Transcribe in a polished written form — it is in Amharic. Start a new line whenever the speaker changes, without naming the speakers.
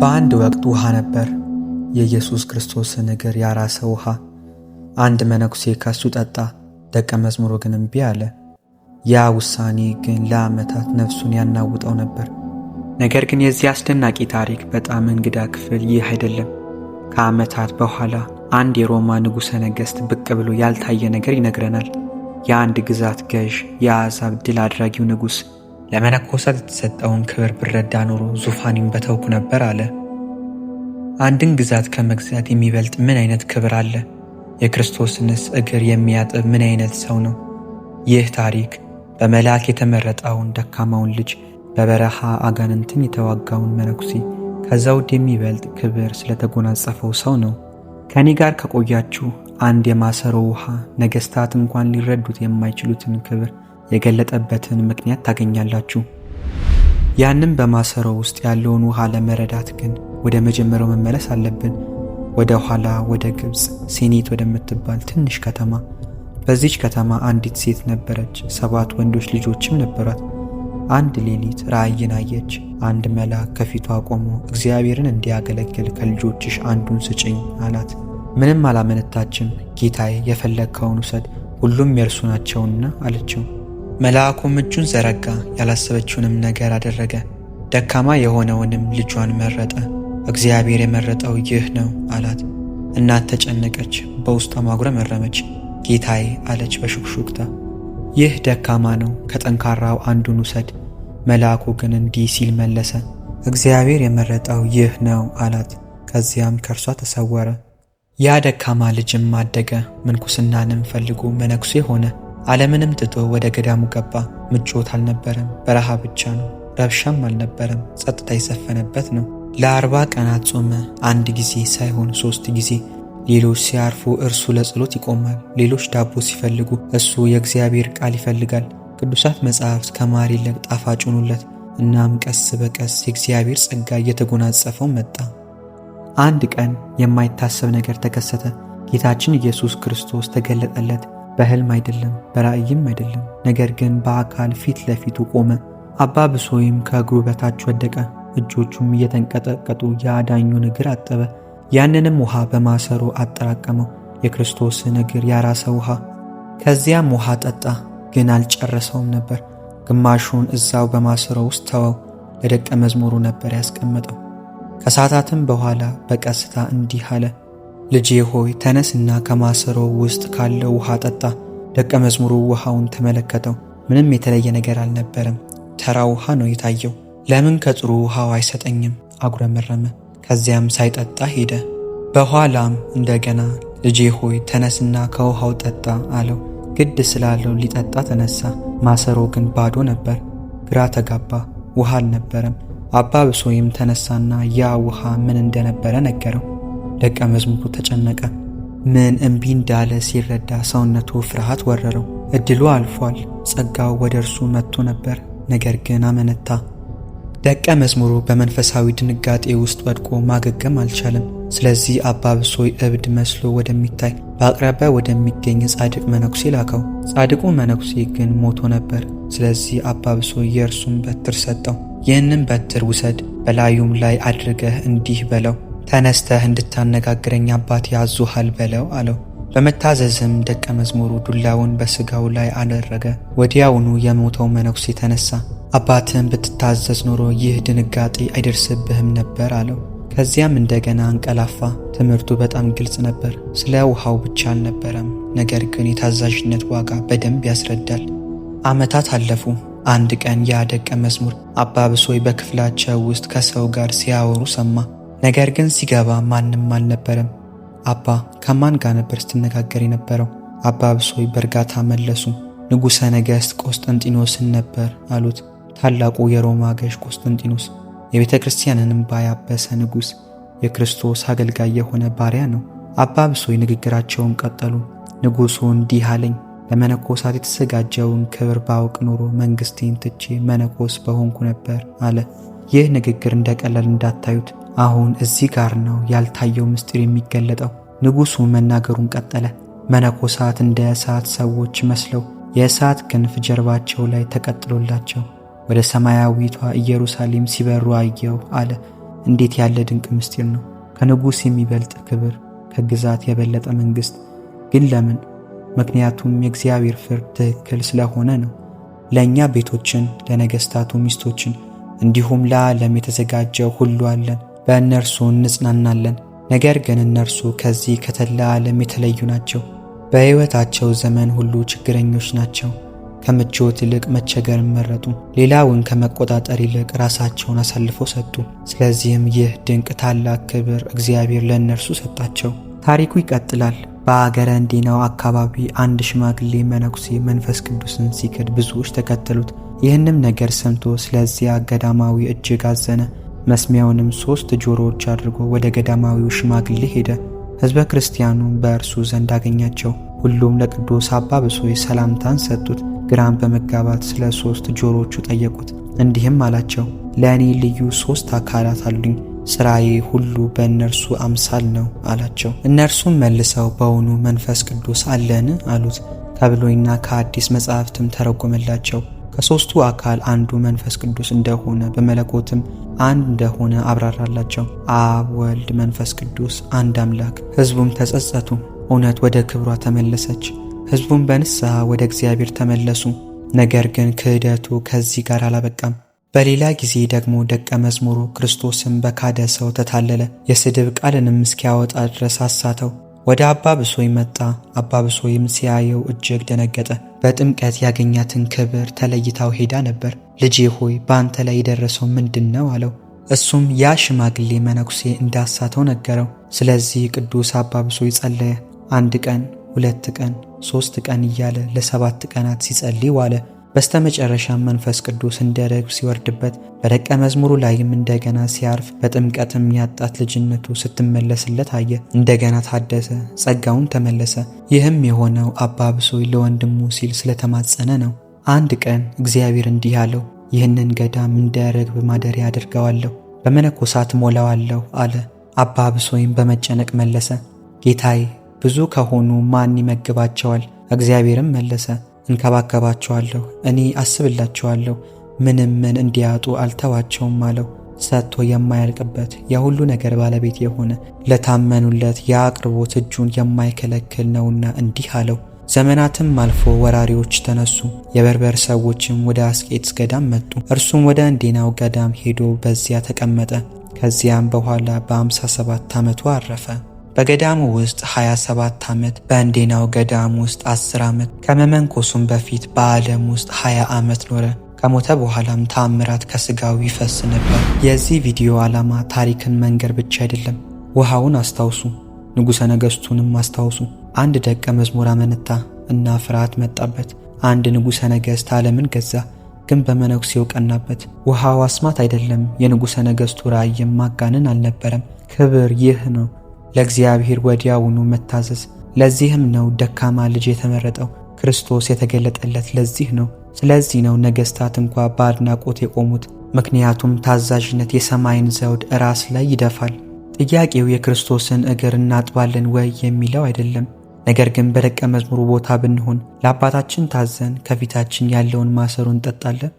በአንድ ወቅት ውሃ ነበር፣ የኢየሱስ ክርስቶስን እግር ያራሰ ውሃ። አንድ መነኩሴ ከሱ ጠጣ፣ ደቀ መዝሙሩ ግን እምቢ አለ። ያ ውሳኔ ግን ለዓመታት ነፍሱን ያናውጠው ነበር። ነገር ግን የዚህ አስደናቂ ታሪክ በጣም እንግዳ ክፍል ይህ አይደለም። ከዓመታት በኋላ አንድ የሮማ ንጉሠ ነገሥት ብቅ ብሎ ያልታየ ነገር ይነግረናል። የአንድ ግዛት ገዥ፣ የአሕዛብ ድል አድራጊው ንጉሥ ለመነኮሳት የተሰጠውን ክብር ብረዳ ኖሮ ዙፋኔን በተውኩ ነበር አለ። አንድን ግዛት ከመግዛት የሚበልጥ ምን አይነት ክብር አለ? የክርስቶስንስ እግር የሚያጥብ ምን አይነት ሰው ነው? ይህ ታሪክ በመልአክ የተመረጠውን ደካማውን ልጅ፣ በበረሃ አጋንንትን የተዋጋውን መነኩሴ፣ ከዘውድ የሚበልጥ ክብር ስለተጎናጸፈው ሰው ነው። ከኔ ጋር ከቆያችሁ አንድ የማሰሮ ውሃ ነገሥታት እንኳን ሊረዱት የማይችሉትን ክብር የገለጠበትን ምክንያት ታገኛላችሁ። ያንም በማሰሮ ውስጥ ያለውን ውሃ ለመረዳት ግን ወደ መጀመሪያው መመለስ አለብን። ወደ ኋላ ወደ ግብፅ ሴኒት ወደምትባል ትንሽ ከተማ። በዚች ከተማ አንዲት ሴት ነበረች፣ 7 ወንዶች ልጆችም ነበሯት። አንድ ሌሊት ራእይን አየች። አንድ መልአክ ከፊቷ ቆሞ እግዚአብሔርን እንዲያገለግል ከልጆችሽ አንዱን ስጭኝ አላት። ምንም አላመነታችም። ጌታዬ የፈለግከውን ውሰድ፣ ሁሉም የእርሱ ናቸውና አለችው። መልአኩም እጁን ዘረጋ፣ ያላሰበችውንም ነገር አደረገ። ደካማ የሆነውንም ልጇን መረጠ። እግዚአብሔር የመረጠው ይህ ነው አላት። እናት ተጨነቀች፣ በውስጧ ማጉረመረመች። ጌታዬ አለች በሹክሹክታ፣ ይህ ደካማ ነው፣ ከጠንካራው አንዱን ውሰድ። መልአኩ ግን እንዲህ ሲል መለሰ፣ እግዚአብሔር የመረጠው ይህ ነው አላት። ከዚያም ከእርሷ ተሰወረ። ያ ደካማ ልጅም አደገ፣ ምንኩስናንም ፈልጎ መነኩሴ ሆነ። ዓለምንም ትቶ ወደ ገዳሙ ገባ። ምቾት አልነበረም፣ በረሃ ብቻ ነው። ረብሻም አልነበረም፣ ጸጥታ የሰፈነበት ነው። ለ40 ቀናት ጾመ፣ አንድ ጊዜ ሳይሆን 3 ጊዜ። ሌሎች ሲያርፉ እርሱ ለጸሎት ይቆማል። ሌሎች ዳቦ ሲፈልጉ እሱ የእግዚአብሔር ቃል ይፈልጋል። ቅዱሳት መጻሕፍት ከማር ይልቅ ጣፋጭ ሆኑለት። እናም ቀስ በቀስ የእግዚአብሔር ጸጋ እየተጎናጸፈው መጣ። አንድ ቀን የማይታሰብ ነገር ተከሰተ። ጌታችን ኢየሱስ ክርስቶስ ተገለጠለት። በሕልም አይደለም፣ በራእይም አይደለም፣ ነገር ግን በአካል ፊት ለፊቱ ቆመ። አባ ብሶይም ከእግሩ በታች ወደቀ። እጆቹም እየተንቀጠቀጡ የአዳኙን እግር አጠበ። ያንንም ውሃ በማሰሮ አጠራቀመው፣ የክርስቶስን እግር ያራሰ ውሃ። ከዚያም ውሃ ጠጣ፣ ግን አልጨረሰውም ነበር። ግማሹን እዛው በማሰሮ ውስጥ ተወው፣ ለደቀ መዝሙሩ ነበር ያስቀመጠው። ከሰዓታትም በኋላ በቀስታ እንዲህ አለ፣ ልጄ ሆይ ተነስና ከማሰሮ ውስጥ ካለው ውሃ ጠጣ። ደቀ መዝሙሩ ውሃውን ተመለከተው። ምንም የተለየ ነገር አልነበረም። ተራ ውሃ ነው የታየው። ለምን ከጥሩ ውሃው አይሰጠኝም? አጉረመረመ። ከዚያም ሳይጠጣ ሄደ። በኋላም እንደገና ልጄ ሆይ ተነስና ከውሃው ጠጣ አለው። ግድ ስላለው ሊጠጣ ተነሳ። ማሰሮ ግን ባዶ ነበር። ግራ ተጋባ። ውሃ አልነበረም። አባ ብሶይም ተነሳና ያ ውሃ ምን እንደነበረ ነገረው። ደቀ መዝሙሩ ተጨነቀ። ምን እምቢ እንዳለ ሲረዳ ሰውነቱ ፍርሃት ወረረው። እድሉ አልፏል። ጸጋው ወደ እርሱ መጥቶ ነበር፣ ነገር ግን አመነታ። ደቀ መዝሙሩ በመንፈሳዊ ድንጋጤ ውስጥ ወድቆ ማገገም አልቻለም። ስለዚህ አባ ብሶይ እብድ መስሎ ወደሚታይ በአቅራቢያ ወደሚገኝ ጻድቅ መነኩሴ ላከው። ጻድቁ መነኩሴ ግን ሞቶ ነበር። ስለዚህ አባ ብሶይ የእርሱን በትር ሰጠው። ይህንም በትር ውሰድ፣ በላዩም ላይ አድርገህ እንዲህ በለው፣ ተነስተህ እንድታነጋግረኝ አባቴ ያዙሃል በለው አለው። በመታዘዝም ደቀ መዝሙሩ ዱላውን በሥጋው ላይ አደረገ። ወዲያውኑ የሞተው መነኩሴ ተነሳ። አባትህን ብትታዘዝ ኖሮ ይህ ድንጋጤ አይደርስብህም ነበር አለው። ከዚያም እንደገና አንቀላፋ። ትምህርቱ በጣም ግልጽ ነበር። ስለ ውሃው ብቻ አልነበረም፣ ነገር ግን የታዛዥነት ዋጋ በደንብ ያስረዳል። ዓመታት አለፉ። አንድ ቀን ያ ደቀ መዝሙር አባ ብሶይ በክፍላቸው ውስጥ ከሰው ጋር ሲያወሩ ሰማ። ነገር ግን ሲገባ ማንም አልነበረም። አባ ከማን ጋር ነበር ስትነጋገር የነበረው? አባ ብሶይ በእርጋታ መለሱ። ንጉሠ ነገሥት ቆስጠንጢኖስን ነበር አሉት። ታላቁ የሮማ ገዥ ቆስጠንጢኖስ የቤተ ክርስቲያንን እንባ ያበሰ ንጉሥ፣ የክርስቶስ አገልጋይ የሆነ ባሪያ ነው። አባ ብሶይ ንግግራቸውን ቀጠሉ። ንጉሡ እንዲህ አለኝ፣ ለመነኮሳት የተዘጋጀውን ክብር ባውቅ ኖሮ መንግሥቴን ትቼ መነኮስ በሆንኩ ነበር አለ። ይህ ንግግር እንደ ቀላል እንዳታዩት። አሁን እዚህ ጋር ነው ያልታየው ምስጢር የሚገለጠው። ንጉሡ መናገሩን ቀጠለ። መነኮሳት እንደ እሳት ሰዎች መስለው የእሳት ክንፍ ጀርባቸው ላይ ተቀጥሎላቸው ወደ ሰማያዊቷ ኢየሩሳሌም ሲበሩ አየሁ አለ። እንዴት ያለ ድንቅ ምስጢር ነው! ከንጉሥ የሚበልጥ ክብር፣ ከግዛት የበለጠ መንግሥት። ግን ለምን? ምክንያቱም የእግዚአብሔር ፍርድ ትክክል ስለሆነ ነው። ለእኛ ቤቶችን፣ ለነገሥታቱ ሚስቶችን፣ እንዲሁም ለዓለም የተዘጋጀው ሁሉ አለን። በእነርሱ እንጽናናለን። ነገር ግን እነርሱ ከዚህ ከተድላ ዓለም የተለዩ ናቸው። በሕይወታቸው ዘመን ሁሉ ችግረኞች ናቸው። ከምቾት ይልቅ መቸገርን መረጡ። ሌላውን ከመቆጣጠር ይልቅ ራሳቸውን አሳልፈው ሰጡ። ስለዚህም ይህ ድንቅ ታላቅ ክብር እግዚአብሔር ለእነርሱ ሰጣቸው። ታሪኩ ይቀጥላል። በአገረ እንዲናው አካባቢ አንድ ሽማግሌ መነኩሴ መንፈስ ቅዱስን ሲክድ ብዙዎች ተከተሉት። ይህንም ነገር ሰምቶ ስለዚያ ገዳማዊ እጅግ አዘነ። መስሚያውንም 3 ጆሮዎች አድርጎ ወደ ገዳማዊው ሽማግሌ ሄደ። ሕዝበ ክርስቲያኑ በእርሱ ዘንድ አገኛቸው። ሁሉም ለቅዱስ አባ ብሶይ ሰላምታን ሰጡት። ግራም በመጋባት ስለ 3 ጆሮዎቹ ጠየቁት። እንዲህም አላቸው፣ ለእኔ ልዩ 3 አካላት አሉኝ፣ ሥራዬ ሁሉ በእነርሱ አምሳል ነው አላቸው። እነርሱም መልሰው በውኑ መንፈስ ቅዱስ አለን አሉት። ከብሉይና ከአዲስ መጻሕፍትም ተረጎመላቸው። ከሦስቱ አካል አንዱ መንፈስ ቅዱስ እንደሆነ በመለኮትም አንድ እንደሆነ አብራራላቸው። አብ፣ ወልድ፣ መንፈስ ቅዱስ አንድ አምላክ። ሕዝቡም ተጸጸቱ፣ እውነት ወደ ክብሯ ተመለሰች። ሕዝቡም በንስሐ ወደ እግዚአብሔር ተመለሱ። ነገር ግን ክህደቱ ከዚህ ጋር አላበቃም። በሌላ ጊዜ ደግሞ ደቀ መዝሙሩ ክርስቶስን በካደ ሰው ተታለለ። የስድብ ቃልንም እስኪያወጣ ድረስ አሳተው። ወደ አባ ብሶይ መጣ። አባ ብሶይም ሲያየው እጅግ ደነገጠ። በጥምቀት ያገኛትን ክብር ተለይታው ሄዳ ነበር። ልጄ ሆይ በአንተ ላይ የደረሰው ምንድን ነው አለው። እሱም ያ ሽማግሌ መነኩሴ እንዳሳተው ነገረው። ስለዚህ ቅዱስ አባ ብሶይ ጸለየ። 1 ቀን፣ 2 ቀን፣ 3 ቀን እያለ ለ7 ቀናት ሲጸልይ ዋለ። በስተመጨረሻም መንፈስ ቅዱስ እንደ ርግብ ሲወርድበት በደቀ መዝሙሩ ላይም እንደገና ሲያርፍ በጥምቀትም ያጣት ልጅነቱ ስትመለስለት አየ። እንደገና ታደሰ፣ ጸጋውን ተመለሰ። ይህም የሆነው አባ ብሶይ ለወንድሙ ሲል ስለተማጸነ ነው። አንድ ቀን እግዚአብሔር እንዲህ አለው፣ ይህንን ገዳም እንደ ርግብ ማደሪያ አድርገዋለሁ፣ በመነኮሳት ሞላዋለሁ አለ። አባ ብሶይም በመጨነቅ መለሰ፣ ጌታዬ ብዙ ከሆኑ ማን ይመግባቸዋል? እግዚአብሔርም መለሰ፣ እንከባከባቸዋለሁ፣ እኔ አስብላቸዋለሁ፣ ምንም ምን እንዲያጡ አልተዋቸውም አለው። ሰጥቶ የማያልቅበት የሁሉ ነገር ባለቤት የሆነ ለታመኑለት የአቅርቦት እጁን የማይከለክል ነውና እንዲህ አለው። ዘመናትም አልፎ ወራሪዎች ተነሱ። የበርበር ሰዎችም ወደ አስቄጥስ ገዳም መጡ። እርሱም ወደ እንዴናው ገዳም ሄዶ በዚያ ተቀመጠ። ከዚያም በኋላ በ57 ዓመቱ አረፈ። በገዳሙ ውስጥ 27 ዓመት፣ በእንዴናው ገዳም ውስጥ 10 ዓመት፣ ከመመንኮሱም በፊት በዓለም ውስጥ 20 ዓመት ኖረ። ከሞተ በኋላም ተአምራት ከስጋው ይፈስ ነበር። የዚህ ቪዲዮ ዓላማ ታሪክን መንገር ብቻ አይደለም። ውሃውን አስታውሱ፣ ንጉሠ ነገሥቱንም አስታውሱ። አንድ ደቀ መዝሙር አመነታ እና ፍርሃት መጣበት። አንድ ንጉሠ ነገሥት ዓለምን ገዛ፣ ግን በመነኩሴው ቀናበት። ውሃው አስማት አይደለም፣ የንጉሠ ነገሥቱ ራእይም ማጋነን አልነበረም። ክብር ይህ ነው፣ ለእግዚአብሔር ወዲያውኑ መታዘዝ። ለዚህም ነው ደካማ ልጅ የተመረጠው። ክርስቶስ የተገለጠለት ለዚህ ነው። ስለዚህ ነው ነገሥታት እንኳ በአድናቆት የቆሙት። ምክንያቱም ታዛዥነት የሰማይን ዘውድ ራስ ላይ ይደፋል። ጥያቄው የክርስቶስን እግር እናጥባለን ወይ የሚለው አይደለም። ነገር ግን በደቀ መዝሙሩ ቦታ ብንሆን፣ ለአባታችን ታዘን ከፊታችን ያለውን ማሰሮ እንጠጣለን?